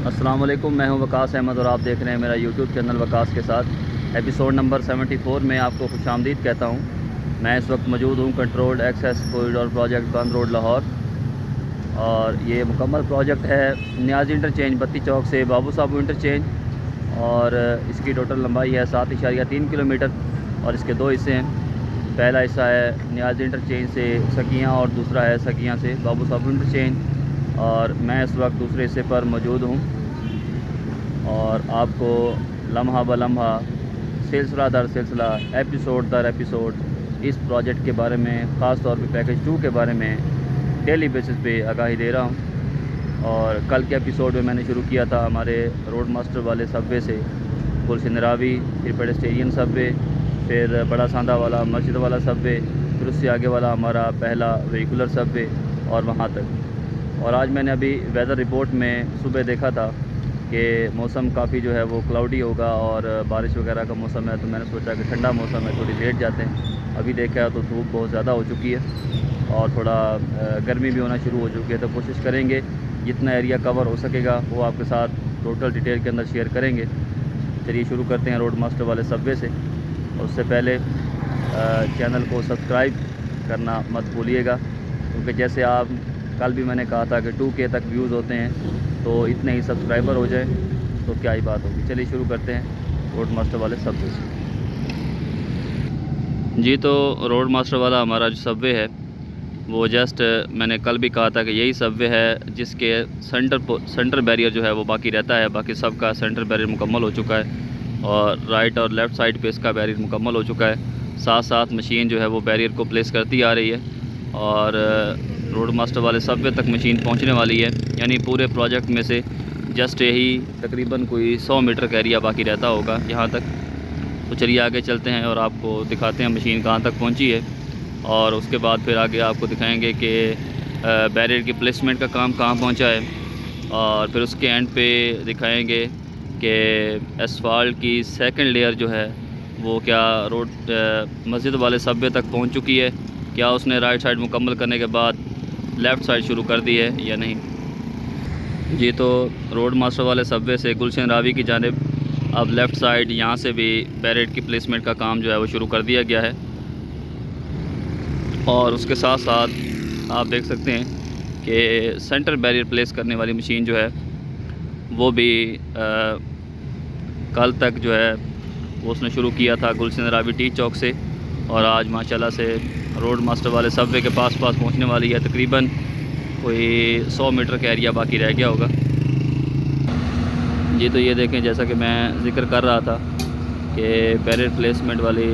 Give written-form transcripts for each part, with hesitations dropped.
अस्सलाम वालेकुम, मैं हूं वकास अहमद और आप देख रहे हैं मेरा यूट्यूब चैनल वकास के साथ। एपिसोड नंबर 74 में आपको खुशामदीद कहता हूं। मैं इस वक्त मौजूद हूं कंट्रोल्ड एक्सेस कॉरिडोर प्रोजेक्ट बंद रोड लाहौर, और ये मुकम्मल प्रोजेक्ट है नियाज़ इंटरचेंज बत्ती चौक से बाबू साहब इंटरचेंज, और इसकी टोटल लंबाई है 7.3 किलोमीटर और इसके दो हिस्से हैं। पहला हिस्सा है नियाज़ इंटरचेंज से सकियाँ और दूसरा है सकियाँ से बाबू साहब इंटरचेंज, और मैं इस वक्त दूसरे हिस्से पर मौजूद हूँ और आपको लम्हा ब लम्हा, सिलसिला दर सिलसिला, एपिसोड दर एपिसोड इस प्रोजेक्ट के बारे में, ख़ास तौर पे पैकेज 2 के बारे में डेली बेसिस पे आगाही दे रहा हूँ। और कल के एपिसोड में मैंने शुरू किया था हमारे रोड मास्टर वाले सबवे से, गुलशन रावी, फिर पेडेस्टेरियन सबवे, फिर बड़ा सांदा वाला मस्जिद वाला सबवे, फिर उससे आगे वाला हमारा पहला व्हीकुलर सबवे और वहाँ तक। और आज मैंने अभी वेदर रिपोर्ट में सुबह देखा था कि मौसम काफ़ी जो है वो क्लाउडी होगा और बारिश वगैरह का मौसम है, तो मैंने सोचा कि ठंडा मौसम है, थोड़ी लेट जाते हैं। अभी देखा तो धूप बहुत ज़्यादा हो चुकी है और थोड़ा गर्मी भी होना शुरू हो चुकी है, तो कोशिश करेंगे जितना एरिया कवर हो सकेगा वो आपके साथ टोटल डिटेल के अंदर शेयर करेंगे। चलिए शुरू करते हैं रोड मास्टर वाले सबवे से। और उससे पहले चैनल को सब्सक्राइब करना मत भूलिएगा, क्योंकि जैसे आप कल भी मैंने कहा था कि 2K तक व्यूज़ होते हैं, तो इतने ही सब्सक्राइबर हो जाए तो क्या ही बात होगी। चलिए शुरू करते हैं रोड मास्टर वाले सबवे से। जी, तो रोड मास्टर वाला हमारा जो सबवे है वो जस्ट मैंने कल भी कहा था कि यही सबवे है जिसके सेंटर बैरियर जो है वो बाकी रहता है। बाकी सब का सेंटर बैरियर मुकम्मल हो चुका है और राइट और लेफ़्ट साइड पे इसका बैरियर मुकम्मल हो चुका है। साथ साथ मशीन जो है वो बैरियर को प्लेस करती आ रही है और रोड मास्टर वाले सबवे तक मशीन पहुंचने वाली है। यानी पूरे प्रोजेक्ट में से जस्ट यही तकरीबन कोई 100 मीटर का एरिया बाकी रहता होगा यहाँ तक। तो चलिए आगे चलते हैं और आपको दिखाते हैं मशीन कहाँ तक पहुँची है, और उसके बाद फिर आगे आपको दिखाएंगे कि बैरियर की प्लेसमेंट का काम कहाँ पहुँचा है, और फिर उसके एंड पे दिखाएंगे कि एसफाल्ट की सेकंड लेयर जो है वो क्या रोड मस्जिद वाले सबवे तक पहुँच चुकी है, क्या उसने राइट साइड मुकम्मल करने के बाद लेफ़्ट साइड शुरू कर दी है या नहीं। जी, तो रोड मास्टर वाले सबवे से गुलशन रावी की जानिब अब लेफ़्ट साइड यहाँ से भी बैरियर की प्लेसमेंट का काम जो है वो शुरू कर दिया गया है। और उसके साथ साथ आप देख सकते हैं कि सेंटर बैरियर प्लेस करने वाली मशीन जो है वो भी कल तक जो है वो उसने शुरू किया था गुलशन रावी टी चौक से, और आज माशाल्लाह से रोड मास्टर वाले सबवे के पास पहुंचने वाली है। तकरीबन कोई 100 मीटर का एरिया बाकी रह गया होगा। जी, तो ये देखें, जैसा कि मैं ज़िक्र कर रहा था कि बैरियर प्लेसमेंट वाली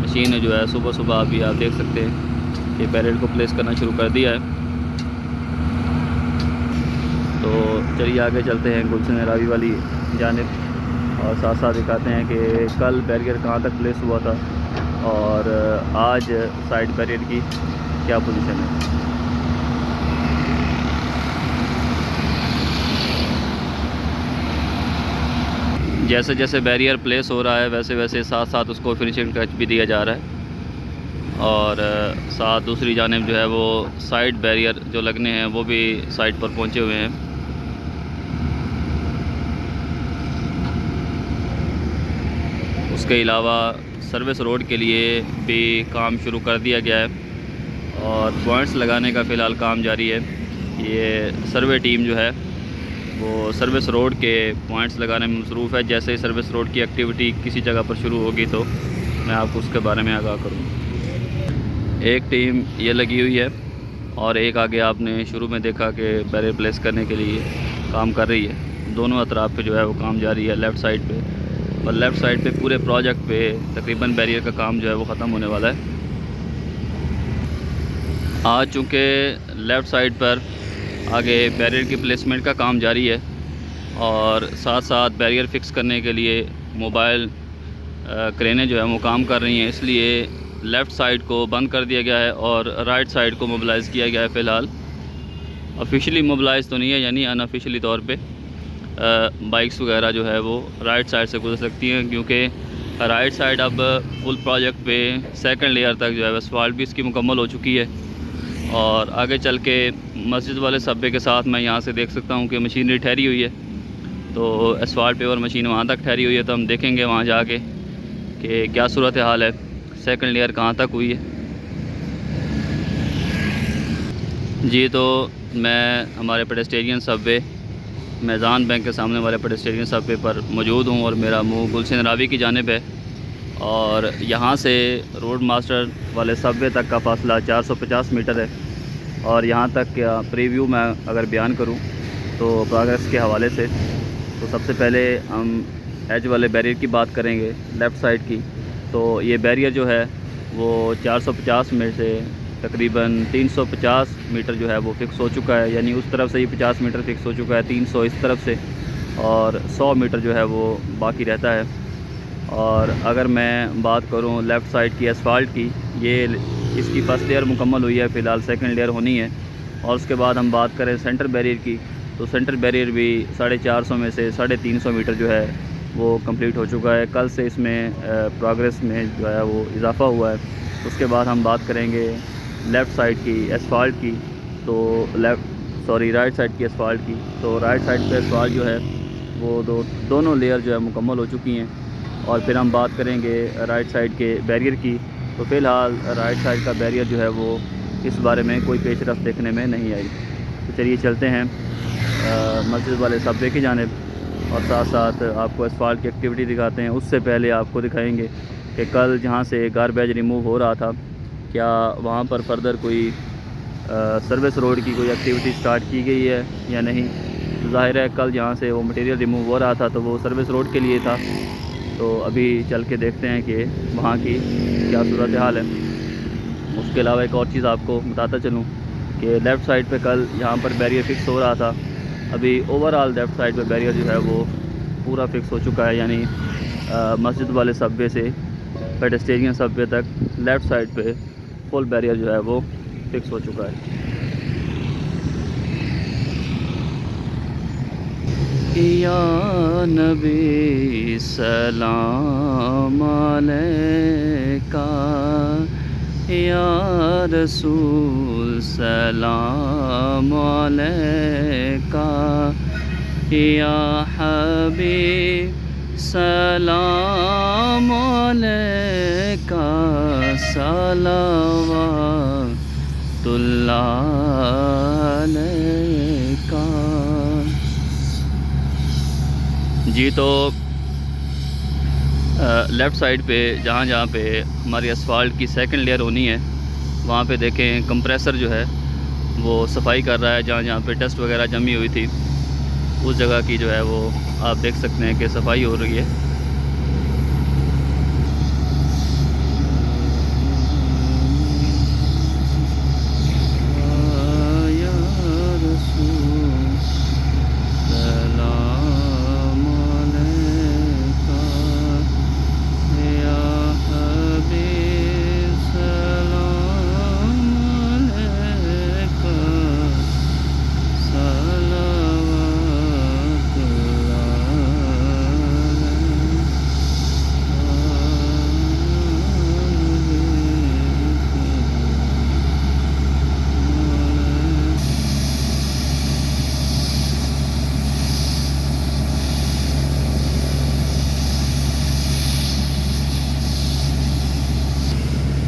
मशीन जो है सुबह सुबह अभी आप देख सकते हैं कि बैरियर को प्लेस करना शुरू कर दिया है। तो चलिए आगे चलते हैं गुलशन रावी वाली जानिब और साथ साथ दिखाते हैं कि कल बैरियर कहाँ तक प्लेस हुआ था और आज साइड बैरियर की क्या पोजीशन है। जैसे जैसे बैरियर प्लेस हो रहा है वैसे वैसे साथ साथ उसको फिनिशिंग टच भी दिया जा रहा है, और साथ दूसरी जानिब जो है वो साइड बैरियर जो लगने हैं वो भी साइड पर पहुंचे हुए हैं। उसके अलावा सर्विस रोड के लिए भी काम शुरू कर दिया गया है और पॉइंट्स लगाने का फ़िलहाल काम जारी है। ये सर्वे टीम जो है वो सर्विस रोड के पॉइंट्स लगाने में मसरूफ़ है। जैसे ही सर्विस रोड की एक्टिविटी किसी जगह पर शुरू होगी तो मैं आपको उसके बारे में आगाह करूँगा। एक टीम ये लगी हुई है और एक आगे आपने शुरू में देखा कि बैरियर प्लेस करने के लिए काम कर रही है। दोनों अतराफ़ पे जो है वो काम जारी है। लेफ़्ट साइड पे और लेफ़्ट साइड पे पूरे प्रोजेक्ट पे तकरीबन बैरियर का काम जो है वो ख़त्म होने वाला है। आज चूँकि लेफ़्ट साइड पर आगे बैरियर की प्लेसमेंट का काम जारी है और साथ साथ बैरियर फ़िक्स करने के लिए मोबाइल क्रेनें जो है वो काम कर रही हैं, इसलिए लेफ़्ट साइड को बंद कर दिया गया है और राइट साइड को मोबिलाइज़ किया गया है। फ़िलहाल ऑफिशियली मोबिलाइज़ तो नहीं है, यानी अनऑफिशियली तौर पे बाइक्स वगैरह जो है वो राइट साइड से गुजर सकती हैं, क्योंकि राइट साइड अब फुल प्रोजेक्ट पे सेकंड लेयर तक जो है एसफाल्ट भी इसकी मुकम्मल हो चुकी है और आगे चल के मस्जिद वाले सब्बे के साथ मैं यहाँ से देख सकता हूँ कि मशीनरी ठहरी हुई है। तो एसफाल्ट पेवर मशीन वहाँ तक ठहरी हुई है, तो हम देखेंगे वहाँ जाके कि क्या सूरत हाल है, सेकंड लेयर कहाँ तक हुई है। जी तो मैं हमारे पेडेस्टेरियन सबवे मैदान बैंक के सामने वाले पेडेस्टेरियन सबवे पर मौजूद हूँ और मेरा मुँह गुलशन रावी की जानिब है। और यहाँ से रोड मास्टर वाले सबवे तक का फासला 450 मीटर है। और यहाँ तक का प्रीव्यू मैं अगर बयान करूँ तो प्रोग्रेस के हवाले से, तो सबसे पहले हम एज वाले बैरियर की बात करेंगे लेफ़्ट साइड की। तो ये बैरियर जो है वो 450 में से तकरीबन 350 मीटर जो है वो फ़िक्स हो चुका है, यानी उस तरफ से ही 50 मीटर फ़िक्स हो चुका है, 300 इस तरफ से, और 100 मीटर जो है वो बाकी रहता है। और अगर मैं बात करूं लेफ़्ट साइड की एसफाल्ट की, ये इसकी फर्स्ट लेयर मुकम्मल हुई है, फ़िलहाल सेकंड लेयर होनी है। और उसके बाद हम बात करें सेंटर बैरियर की, तो सेंटर बैरियर भी 450 में से 350 मीटर जो है वो कंप्लीट हो चुका है। कल से इसमें प्रोग्रेस में जो है वो इजाफ़ा हुआ है। उसके बाद हम बात करेंगे लेफ़्ट साइड की एसफाल्ट की, तो राइट साइड की एसफाल्ट की। तो राइट साइड पे एसफाल्ट जो है वो दोनों लेयर जो है मुकम्मल हो चुकी हैं। और फिर हम बात करेंगे राइट साइड के बैरियर की। तो फ़िलहाल राइट साइड का बैरियर जो है वो इस बारे में कोई पेशरफ्त देखने में नहीं आई। तो चलिए चलते हैं मस्जिद वाले सबवे की जानिब, और साथ साथ आपको एसफाल्ट की एक्टिविटी दिखाते हैं। उससे पहले आपको दिखाएंगे कि कल जहाँ से गारबेज रिमूव हो रहा था, क्या वहाँ पर फर्दर कोई सर्विस रोड की कोई एक्टिविटी स्टार्ट की गई है या नहीं। तो ज़ाहिर है कल जहाँ से वो मटेरियल रिमूव हो रहा था तो वो सर्विस रोड के लिए था। तो अभी चल के देखते हैं कि वहाँ की क्या सूरत हाल है। उसके अलावा एक और चीज़ आपको बताता चलूँ कि लेफ़्ट साइड पे कल यहाँ पर बैरियर फ़िक्स हो रहा था, अभी ओवरऑल लेफ़्ट साइड पे बैरियर जो है वो पूरा फ़िक्स हो चुका है, यानी मस्जिद वाले सबवे से पेडेस्टेरियन सबवे तक लेफ़्ट साइड पे फुल बैरियर जो है वो फ़िक्स हो चुका है। या नबी सलाम अलैका, या रसूल सलाम अलैका, या हबीब सलाम अलैका, सलावतुल्लाह अलैका। जी तो लेफ़्ट साइड पे जहाँ पे हमारी असफाल्ट की सेकंड लेयर होनी है, वहाँ पे देखें कंप्रेसर जो है वो सफाई कर रहा है। जहाँ पे डस्ट वगैरह जमी हुई थी उस जगह की जो है वो आप देख सकते हैं कि सफाई हो रही है।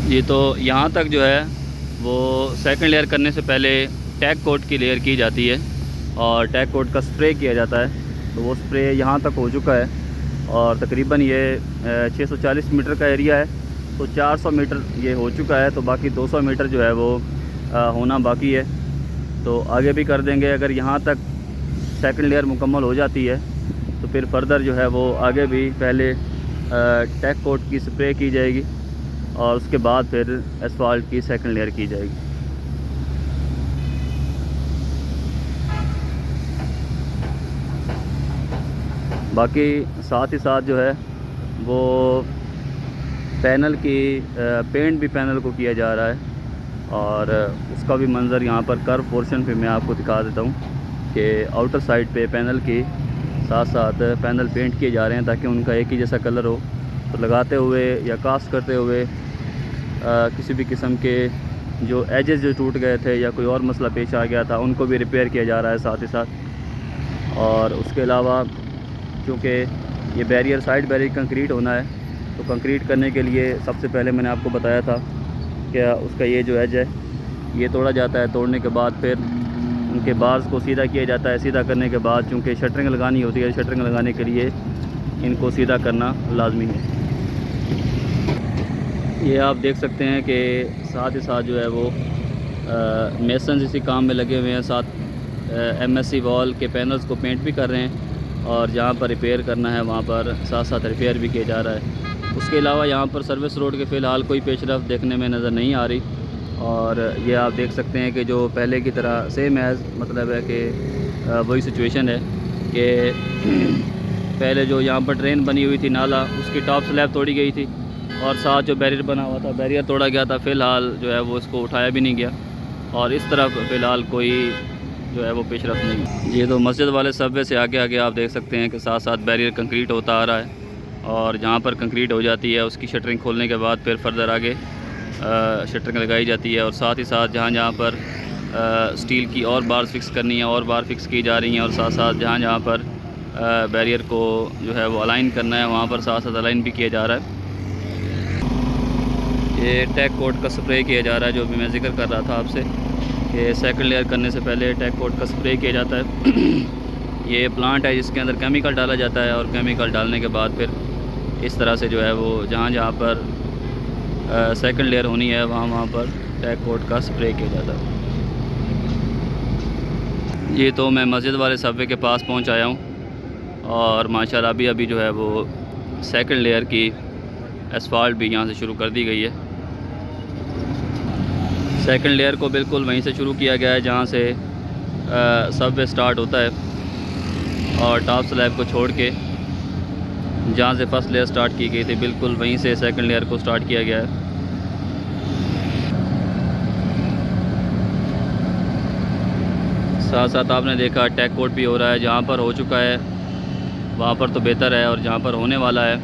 ये तो यहाँ तक जो है वो सेकंड लेयर करने से पहले टैग कोट की लेयर की जाती है और टैग कोट का स्प्रे किया जाता है। तो वो स्प्रे यहाँ तक हो चुका है और तकरीबन ये 640 मीटर का एरिया है, तो 400 मीटर ये हो चुका है, तो बाकी 200 मीटर जो है वो होना बाकी है। तो आगे भी कर देंगे। अगर यहाँ तक सेकंड लेयर मुकम्मल हो जाती है तो फिर फर्दर जो है वो आगे भी पहले टैग कोट की स्प्रे की जाएगी और उसके बाद फिर एसफाल्ट की सेकंड लेयर की जाएगी। बाकी साथ ही साथ जो है वो पैनल की पेंट भी पैनल को किया जा रहा है और उसका भी मंज़र यहाँ पर कर्व पोर्शन पे मैं आपको दिखा देता हूँ कि आउटर साइड पे पैनल के साथ साथ पैनल पेंट किए जा रहे हैं ताकि उनका एक ही जैसा कलर हो। तो लगाते हुए या कास्ट करते हुए किसी भी किस्म के जो एजेस जो टूट गए थे या कोई और मसला पेश आ गया था उनको भी रिपेयर किया जा रहा है साथ ही साथ। और उसके अलावा चूँकि ये बैरियर साइड बैरियर कंक्रीट होना है, तो कंक्रीट करने के लिए सबसे पहले मैंने आपको बताया था कि उसका ये जो एज है ये तोड़ा जाता है। तोड़ने के बाद फिर उनके बार्स को सीधा किया जाता है। सीधा करने के बाद चूँकि शटरिंग लगानी होती है, शटरिंग लगाने के लिए इनको सीधा करना लाजमी है। ये आप देख सकते हैं कि साथ ही साथ जो है वो मेसन इसी काम में लगे हुए हैं। साथ एमएससी वॉल के पैनल्स को पेंट भी कर रहे हैं और जहाँ पर रिपेयर करना है वहाँ पर साथ साथ रिपेयर भी किया जा रहा है। उसके अलावा यहाँ पर सर्विस रोड के फ़िलहाल कोई पेशरफ देखने में नज़र नहीं आ रही। और ये आप देख सकते हैं कि जो पहले की तरह सेम एज़ मतलब है कि वही सिचुएशन है कि पहले जो यहाँ पर ड्रेन बनी हुई थी नाला, उसकी टॉप स्लैब तोड़ी गई थी और साथ जो बैरियर बना हुआ था बैरियर तोड़ा गया था। फ़िलहाल जो है वो इसको उठाया भी नहीं गया और इस तरफ फ़िलहाल कोई जो है वो पेशरफ नहीं। ये तो मस्जिद वाले सबवे से आगे आगे आप देख सकते हैं कि साथ साथ बैरियर कंक्रीट होता आ रहा है और जहाँ पर कंक्रीट हो जाती है उसकी शटरिंग खोलने के बाद फिर फर्दर आगे शटरिंग लगाई जाती है। और साथ ही साथ जहाँ जहाँ पर स्टील की और बार फिक्स करनी है और बार फिक्स की जा रही हैं और साथ साथ जहाँ जहाँ पर बैरियर को जो है वो अलाइन करना है वहाँ पर साथ साथ अलाइन भी किया जा रहा है। ये टैग कोट का स्प्रे किया जा रहा है, जो भी मैं जिक्र कर रहा था आपसे कि सेकंड लेयर करने से पहले टैग कोट का स्प्रे किया जाता है। ये प्लांट है जिसके अंदर केमिकल डाला जाता है और केमिकल डालने के बाद फिर इस तरह से जो है वो जहाँ जहाँ पर सेकंड लेयर होनी है वहाँ पर टैग कोट का स्प्रे किया जाता है। ये तो मैं मस्जिद वाले सबवे के पास पहुँच आया हूँ और माशाल्लाह अभी जो है वो सेकंड लेयर की एसफाल्ट भी यहाँ से शुरू कर दी गई है। सेकंड लेयर को बिल्कुल वहीं से शुरू किया गया है जहाँ से सबवे स्टार्ट होता है और टॉप स्लैब को छोड़ के जहाँ से फर्स्ट लेयर स्टार्ट की गई थी बिल्कुल वहीं से सेकंड लेयर को स्टार्ट किया गया है। साथ साथ आपने देखा टैग कोट भी हो रहा है, जहाँ पर हो चुका है वहाँ पर तो बेहतर है और जहाँ पर होने वाला है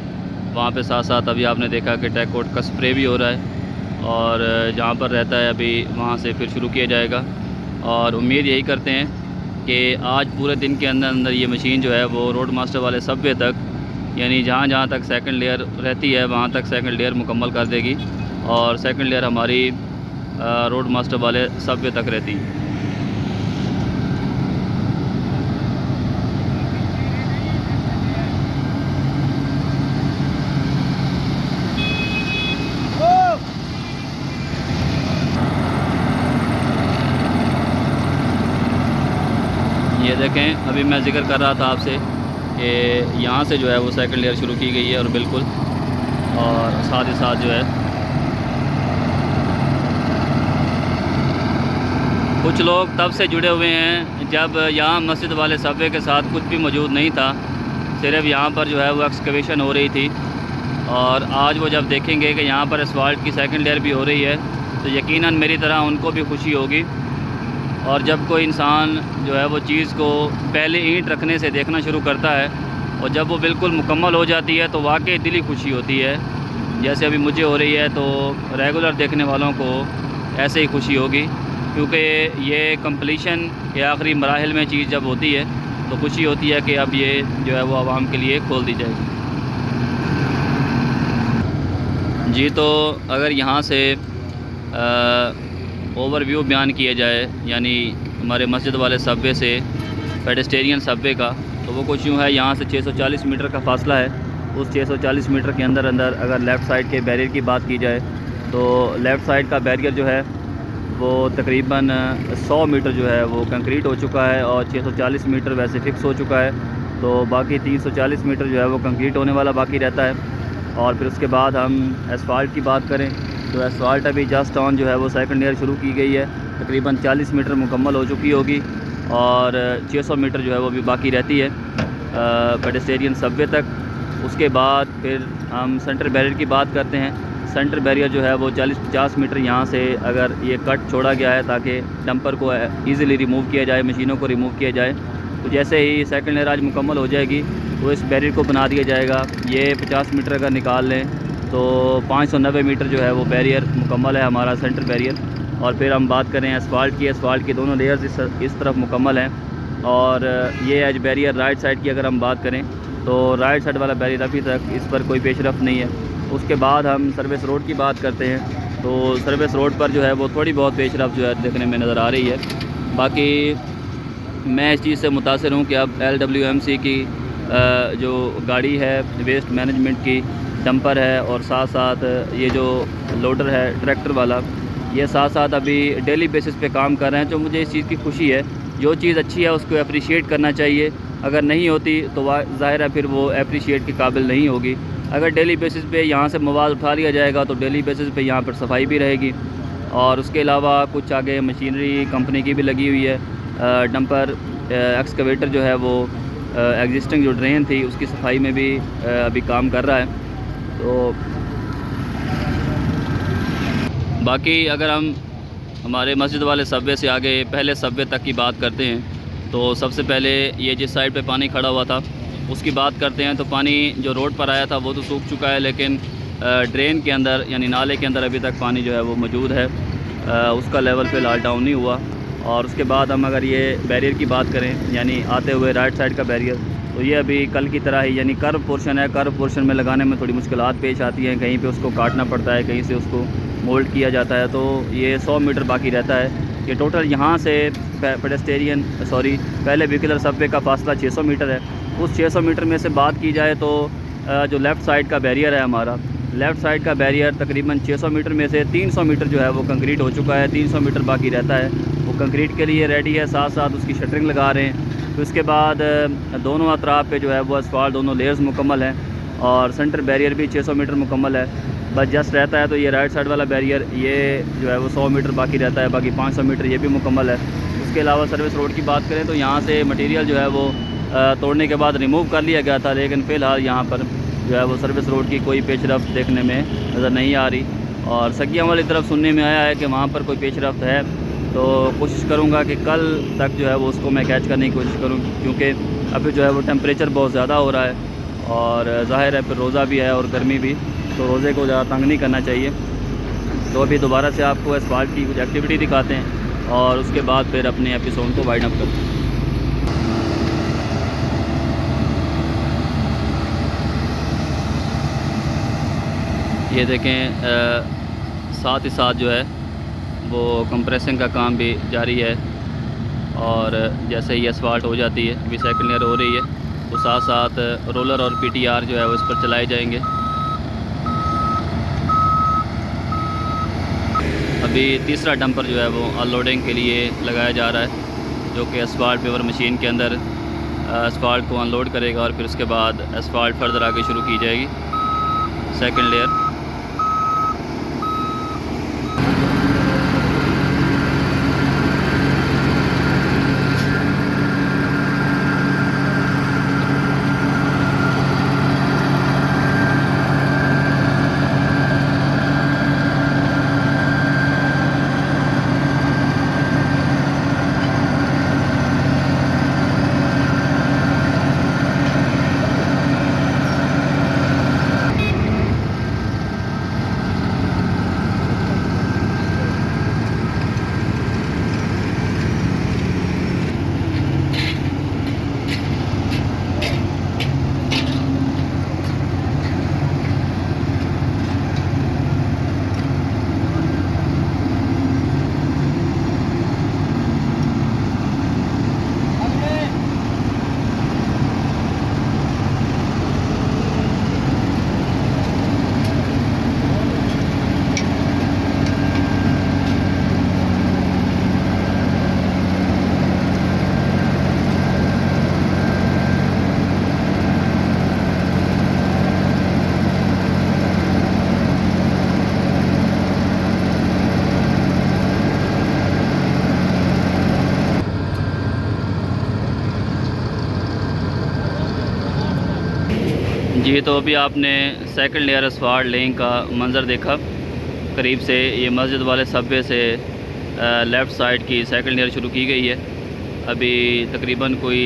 वहाँ पे साथ साथ अभी आपने देखा कि टैग कोट का स्प्रे भी हो रहा है और जहाँ पर रहता है अभी वहाँ से फिर शुरू किया जाएगा। और उम्मीद यही करते हैं कि आज पूरे दिन के अंदर ये मशीन जो है वो रोड मास्टर वाले सबवे तक यानी जहाँ जहाँ तक सेकंड लेयर रहती है वहाँ तक सेकंड लेयर मुकम्मल कर देगी और सेकंड लेयर हमारी रोड मास्टर वाले सबवे तक रहती है। ये देखें अभी मैं जिक्र कर रहा था आपसे कि यहाँ से जो है वो सेकंड लेयर शुरू की गई है और बिल्कुल और साथ ही साथ जो है कुछ लोग तब से जुड़े हुए हैं जब यहाँ मस्जिद वाले सबवे के साथ कुछ भी मौजूद नहीं था, सिर्फ यहाँ पर जो है वो एक्सकवेशन हो रही थी। और आज वो जब देखेंगे कि यहाँ पर एसफाल्ट की सेकंड लेयर भी हो रही है तो यकीनन मेरी तरह उनको भी खुशी होगी। और जब कोई इंसान जो है वो चीज़ को पहले ईंट रखने से देखना शुरू करता है और जब वो बिल्कुल मुकम्मल हो जाती है तो वाकई दिली खुशी होती है, जैसे अभी मुझे हो रही है, तो रेगुलर देखने वालों को ऐसे ही खुशी होगी क्योंकि ये कंप्लीशन के आखिरी मराहिल में चीज़ जब होती है तो खुशी होती है कि अब ये जो है वो आवाम के लिए खोल दी जाएगी। जी तो अगर यहाँ से ओवरव्यू बयान किया जाए यानी हमारे मस्जिद वाले सबवे से पेडेस्टेरियन सबवे का, तो वो कुछ यूँ है। यहाँ से 640 मीटर का फासला है। उस 640 मीटर के अंदर अगर लेफ़्ट साइड के बैरियर की बात की जाए तो लेफ़्ट साइड का बैरियर जो है वो तकरीबन 100 मीटर जो है वो कंक्रीट हो चुका है और 640 मीटर वैसे फ़िक्स हो चुका है, तो बाकी 340 मीटर जो है वो कंक्रीट होने वाला बाकी रहता है। और फिर उसके बाद हम एसफाल्ट की बात करें तो एसफाल्ट अभी जस्ट ऑन जो है वो सेकंड लेयर शुरू की गई है, तकरीबन 40 मीटर मुकम्मल हो चुकी होगी और 600 मीटर जो है वो भी बाकी रहती है पेडेस्टेरियन सबवे तक। उसके बाद फिर हम सेंटर बैरियर की बात करते हैं। सेंटर बैरियर जो है वो 40-50 मीटर यहाँ से अगर ये कट छोड़ा गया है ताकि डंपर को ईज़िली रिमूव किया जाए, मशीनों को रिमूव किया जाए, तो जैसे ही सेकंड लेयर आज मुकम्मल हो जाएगी तो इस बैरियर को बना दिया जाएगा। ये 50 मीटर अगर निकाल लें तो 590 मीटर जो है वो बैरियर मुकम्मल है हमारा सेंटर बैरियर। और फिर हम बात करें एसफाल्ट की, एसफाल्ट के दोनों लेयर्स इस तरफ मुकम्मल हैं। और ये एज बैरियर राइट साइड की अगर हम बात करें तो राइट साइड वाला बैरियर अभी तक इस पर कोई पेशरफ नहीं है। उसके बाद हम सर्विस रोड की बात करते हैं तो सर्विस रोड पर जो है वो थोड़ी बहुत पेशरफ जो है देखने में नज़र आ रही है। बाकी मैं इस चीज़ से मुतासिर हूँ कि अब LWMC की जो गाड़ी है वेस्ट मैनेजमेंट की डंपर है और साथ साथ ये जो लोडर है ट्रैक्टर वाला, ये साथ साथ अभी डेली बेसिस पे काम कर रहे हैं, जो मुझे इस चीज़ की खुशी है। जो चीज़ अच्छी है उसको अप्रिशिएट करना चाहिए, अगर नहीं होती तो ज़ाहिर है फिर वो अप्रिशिएट के काबिल नहीं होगी। अगर डेली बेसिस पे यहाँ से मवाद उठा लिया जाएगा तो डेली बेसिस पे यहाँ पर सफाई भी रहेगी। और उसके अलावा कुछ आगे मशीनरी कंपनी की भी लगी हुई है। डंपर एक्सकवेटर जो है वो एग्जिस्टिंग जो ड्रेन थी उसकी सफाई में भी अभी काम कर रहा है। तो बाकी अगर हम हमारे मस्जिद वाले सबवे से आगे पहले सबवे तक की बात करते हैं तो सबसे पहले ये जिस साइड पे पानी खड़ा हुआ था उसकी बात करते हैं। तो पानी जो रोड पर आया था वो तो सूख चुका है, लेकिन ड्रेन के अंदर यानी नाले के अंदर अभी तक पानी जो है वो मौजूद है, उसका लेवल फ़िलहाल डाउन नहीं हुआ। और उसके बाद हम अगर ये बैरियर की बात करें यानी आते हुए राइट साइड का बैरियर, तो ये अभी कल की तरह ही यानी कर्व पोर्शन है। कर्व पोर्शन में लगाने में थोड़ी मुश्किलात पेश आती हैं, कहीं पे उसको काटना पड़ता है, कहीं से उसको मोल्ड किया जाता है। तो ये 100 मीटर बाकी रहता है। ये टोटल यहाँ से पहले व्हीकलर सबवे का फासला 600 मीटर है। उस 600 मीटर में से बात की जाए तो जो लेफ़्ट साइड का बैरियर है हमारा, लेफ़्ट साइड का बैरियर तकरीबन 600 मीटर में से 300 मीटर जो है वो कंक्रीट हो चुका है, 300 मीटर बाकी रहता है, वो कंक्रीट के लिए रेडी है। साथ साथ उसकी शटरिंग लगा रहे हैं। तो इसके बाद दोनों अतराफ़ पे जो है वो असफाल्ट दोनों लेयर्स मुकम्मल हैं और सेंटर बैरियर भी 600 मीटर मुकम्मल है। बस जस्ट रहता है तो ये राइट साइड वाला बैरियर ये जो है वो 100 मीटर बाकी रहता है, बाकी 500 मीटर ये भी मुकम्मल है। उसके अलावा सर्विस रोड की बात करें तो यहाँ से मटेरियल जो है वो तोड़ने के बाद रिमूव कर लिया गया था, लेकिन फ़िलहाल यहाँ पर जो है वो सर्विस रोड की कोई पेशरफ्त देखने में नज़र नहीं आ रही। और सगियाँ वाली तरफ सुनने में आया है कि वहाँ पर कोई पेशरफ्त है, तो कोशिश करूँगा कि कल तक जो है वो उसको मैं कैच करने की कोशिश करूँ, क्योंकि अभी जो है वो टेम्परेचर बहुत ज़्यादा हो रहा है और ज़ाहिर है फिर रोज़ा भी है और गर्मी भी, तो रोज़े को ज़्यादा तंग नहीं करना चाहिए। तो अभी दोबारा से आपको एसफाल्ट की कुछ एक्टिविटी दिखाते हैं और उसके बाद फिर अपने एपिसोड को वाइंड अप करते हैं। ये देखें साथ ही साथ जो है वो कंप्रेसिंग का काम भी जारी है और जैसे ही एसफाल्ट हो जाती है, अभी सेकंड ईयर हो रही है, तो साथ साथ रोलर और PTR जो है वो इस पर चलाए जाएंगे। अभी तीसरा डंपर जो है वो अनलोडिंग के लिए लगाया जा रहा है, जो कि एसफाल्ट पेवर मशीन के अंदर एसफाल्ट को अनलोड करेगा और फिर उसके बाद एसफाल्ट फर्दर आगे शुरू की जाएगी सेकंड लेयर। जी, तो अभी आपने सेकंड लेयर एसफाल्ट लेइंग का मंज़र देखा करीब से। ये मस्जिद वाले सबवे से लेफ़्ट साइड की सेकंड लेयर शुरू की गई है। अभी तकरीबन कोई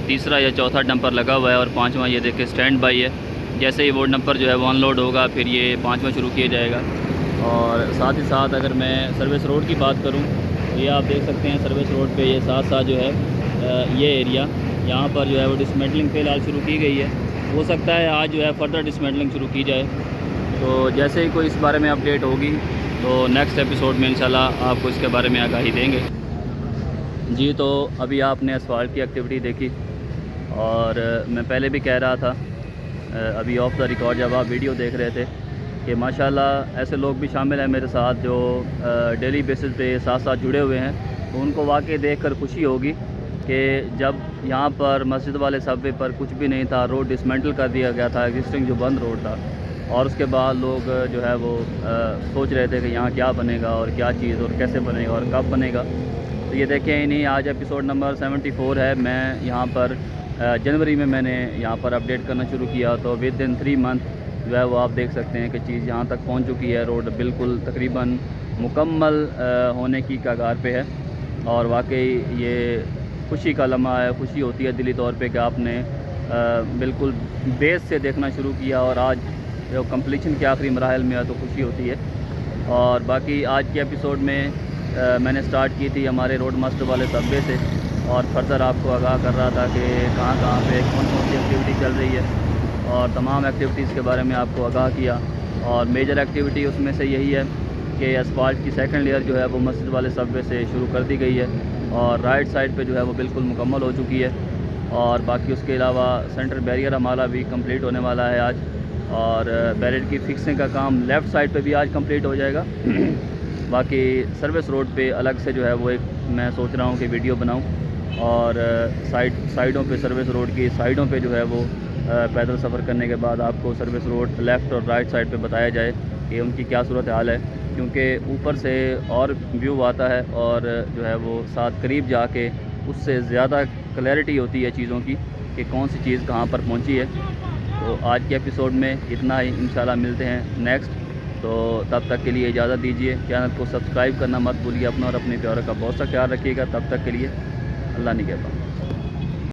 तीसरा या चौथा डंपर लगा हुआ है और पांचवा ये देखे स्टैंड बाई है। जैसे ही वो डंपर जो है वो अनलोड होगा फिर ये पांचवा शुरू किया जाएगा। और साथ ही साथ अगर मैं सर्विस रोड की बात करूं तो ये आप देख सकते हैं सर्विस रोड पे ये साथ साथ जो है ये एरिया यहाँ पर जो है वो डिसमेंटलिंग फ़िलहाल शुरू की गई है। हो सकता है आज जो है फर्दर डिसमेंटलिंग शुरू की जाए। तो जैसे ही कोई इस बारे में अपडेट होगी तो नेक्स्ट एपिसोड में इंशाल्लाह आपको इसके बारे में आगाही देंगे। जी, तो अभी आपने असफाल्ट की एक्टिविटी देखी और मैं पहले भी कह रहा था अभी ऑफ द रिकॉर्ड जब आप वीडियो देख रहे थे कि माशाल्लाह ऐसे लोग भी शामिल हैं मेरे साथ जो डेली बेसिस पे साथ साथ जुड़े हुए हैं। तो उनको वाकई देखकर खुशी होगी कि जब यहाँ पर मस्जिद वाले सबवे पर कुछ भी नहीं था, रोड डिसमेंटल कर दिया गया था, एग्जिस्टिंग जो बंद रोड था, और उसके बाद लोग जो है वो सोच रहे थे कि यहाँ क्या बनेगा और क्या चीज़ और कैसे बनेगा और कब बनेगा। तो ये देखें ही नहीं, आज एपिसोड नंबर 74 है। मैं यहाँ पर जनवरी में मैंने यहाँ पर अपडेट करना शुरू किया, तो विद इन 3 मंथ जो है वो आप देख सकते हैं कि चीज़ यहाँ तक पहुँच चुकी है। रोड बिल्कुल तकरीबन मुकम्मल होने की कगार पे है और वाकई ये खुशी का लम्हा है। खुशी होती है दिली तौर पे कि आपने बिल्कुल बेस से देखना शुरू किया और आज जो कंप्लीशन के आखिरी मराहल में है तो खुशी होती है। और बाकी आज के एपिसोड में मैंने स्टार्ट की थी हमारे रोड मास्टर वाले सबवे से और फर्दर आपको आगाह कर रहा था कि कहाँ कहाँ पे कौन कौन सी एक्टिविटी चल रही है और तमाम एक्टिविटीज़ के बारे में आपको आगाह किया। और मेजर एक्टिविटी उसमें से यही है कि असफाल्ट की सेकंड लेयर जो है वो मस्जिद वाले सबवे से शुरू कर दी गई है और राइट साइड पे जो है वो बिल्कुल मुकम्मल हो चुकी है। और बाकी उसके अलावा सेंटर बैरियर हमारा भी कंप्लीट होने वाला है आज, और बैरियर की फिक्सिंग का काम लेफ़्ट साइड पे भी आज कंप्लीट हो जाएगा। बाकी सर्विस रोड पे अलग से जो है वो एक मैं सोच रहा हूँ कि वीडियो बनाऊँ और साइडों पे सर्विस रोड की साइडों पे जो है वो पैदल सफ़र करने के बाद आपको सर्विस रोड लेफ़्ट और राइट साइड पे बताया जाए कि उनकी क्या सूरत हाल है, क्योंकि ऊपर से और व्यू आता है और जो है वो साथ करीब जाके उससे ज़्यादा क्लैरिटी होती है चीज़ों की कि कौन सी चीज़ कहाँ पर पहुँची है। तो आज के एपिसोड में इतना ही, इंशाल्लाह मिलते हैं नेक्स्ट। तो तब तक के लिए इजाज़त दीजिए। चैनल को सब्सक्राइब करना मत भूलिए। अपना और अपने प्यारों का बहुत सा ख्याल रखिएगा। तब तक के लिए अल्लाह निगहबान।